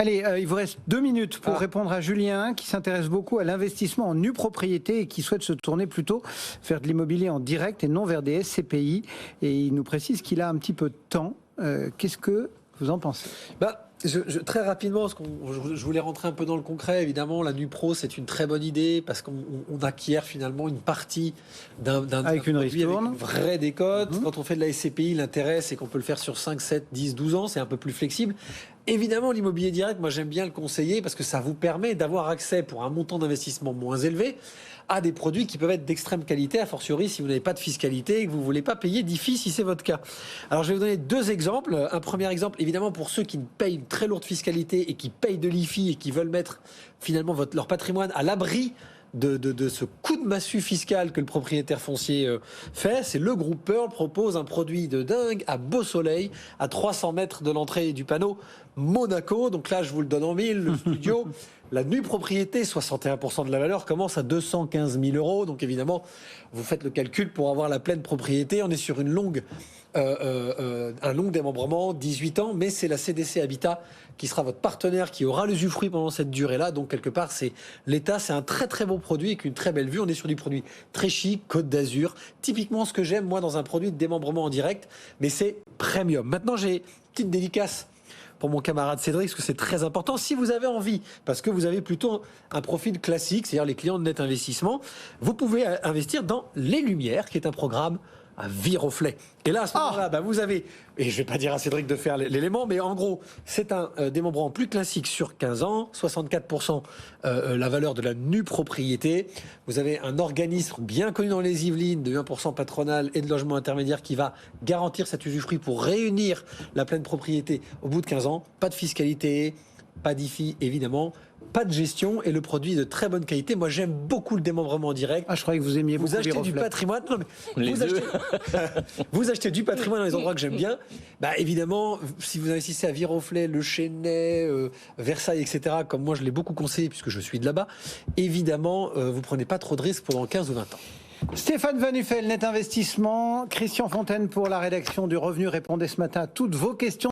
Allez, il vous reste 2 minutes pour répondre à Julien, qui s'intéresse beaucoup à l'investissement en nue propriété et qui souhaite se tourner plutôt vers de l'immobilier en direct et non vers des SCPI. Et il nous précise qu'il a un petit peu de temps. Qu'est-ce que vous en pensez ? Très rapidement, parce que je voulais rentrer un peu dans le concret. Évidemment, la NuPro, c'est une très bonne idée parce qu'on acquiert finalement une partie d'un avec une produit avec ristourne, une vraie décote. Quand on fait de la SCPI, l'intérêt, c'est qu'on peut le faire sur 5, 7, 10, 12 ans. C'est un peu plus flexible. Évidemment, l'immobilier direct, moi j'aime bien le conseiller parce que ça vous permet d'avoir accès pour un montant d'investissement moins élevé à des produits qui peuvent être d'extrême qualité, a fortiori si vous n'avez pas de fiscalité et que vous ne voulez pas payer d'IFI si c'est votre cas. Alors je vais vous donner 2 exemples. Un premier exemple, évidemment pour ceux qui payent une très lourde fiscalité et qui payent de l'IFI et qui veulent mettre finalement leur patrimoine à l'abri de ce coup de massue fiscal que le propriétaire foncier fait, c'est le groupe Pearl propose un produit de dingue à Beau Soleil, à 300 mètres de l'entrée du panneau Monaco. Donc là, je vous le donne en mille, le studio. La nue propriété, 61% de la valeur, commence à 215 000 euros. Donc évidemment, vous faites le calcul pour avoir la pleine propriété. On est sur un long démembrement, 18 ans, mais c'est la CDC Habitat qui sera votre partenaire, qui aura l'usufruit pendant cette durée-là. Donc quelque part, c'est l'État, c'est un très très beau produit avec une très belle vue. On est sur du produit très chic, Côte d'Azur. Typiquement ce que j'aime moi dans un produit de démembrement en direct, mais c'est premium. Maintenant, j'ai une petite dédicace pour mon camarade Cédric, parce que c'est très important. Si vous avez envie, parce que vous avez plutôt un profil classique, c'est-à-dire les clients de Net Investissement, vous pouvez investir dans Les Lumières, qui est un programme à Viroflay. Et là, à ce moment-là, vous avez, et je ne vais pas dire à Cédric de faire l'élément, mais en gros, c'est un démembrement plus classique sur 15 ans, 64% la valeur de la nue propriété. Vous avez un organisme bien connu dans les Yvelines de 1% patronal et de logement intermédiaire qui va garantir cet usufruit pour réunir la pleine propriété au bout de 15 ans. Pas de fiscalité, pas d'IFI évidemment, pas de gestion et le produit est de très bonne qualité. Moi, j'aime beaucoup le démembrement en direct. Je croyais que vous aimiez beaucoup Vous achetez du patrimoine. Non, mais vous achetez du patrimoine dans les endroits que j'aime bien. Évidemment, si vous investissez à Viroflay, Le Chesnay, Versailles, etc., comme moi, je l'ai beaucoup conseillé puisque je suis de là-bas, évidemment, vous prenez pas trop de risques pendant 15 ou 20 ans. Stéphane Van Nuffel, Net Investissement, Christian Fontaine pour la rédaction du Revenu répondait ce matin à toutes vos questions.